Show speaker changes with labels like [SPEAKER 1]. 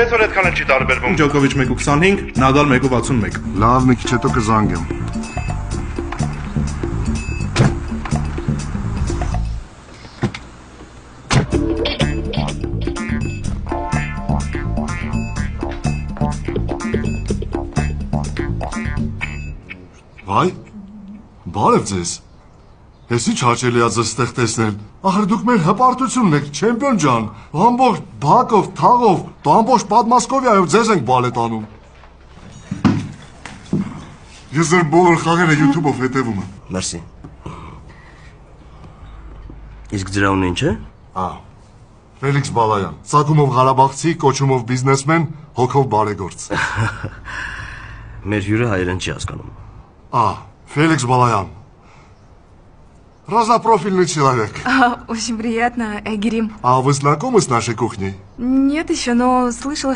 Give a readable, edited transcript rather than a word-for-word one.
[SPEAKER 1] այսօր այդքան էլ չի տարբերվում։
[SPEAKER 2] Ջոկովիչ 1.25, Նադալ 1.61։
[SPEAKER 3] Լավ, մի քիչ հետո կզանգեմ։ Վայ, բարև ձեզ։ Ես ինչ հաճելի ա ձեզ ստեղ տեսնել։ Ախր դուք մեր հպարտությունն եք, չեմպիոն ջան։ Ամբողջ բակով, թաղով, դու ամբողջ Պատմասկովիայով ձեզ ենք բալետանում։ Ես ձեր բոլոր խաղերը YouTube-ով հետևում եմ։
[SPEAKER 4] Մերսի։ Իսկ ձրա ունեն չէ։
[SPEAKER 3] Ֆելիքս Բալայան, ծագումով Ղարաբաղցի, կոչումով բիզնեսմեն, հոգով բարեգործ։
[SPEAKER 4] Մեր հյուրը հայերեն չի հասկանում։
[SPEAKER 3] Феликс Балаян. Разнопрофильный человек.
[SPEAKER 5] Очень приятно, Герим.
[SPEAKER 3] А вы знакомы с нашей кухней?
[SPEAKER 5] Нет еще, но слышала,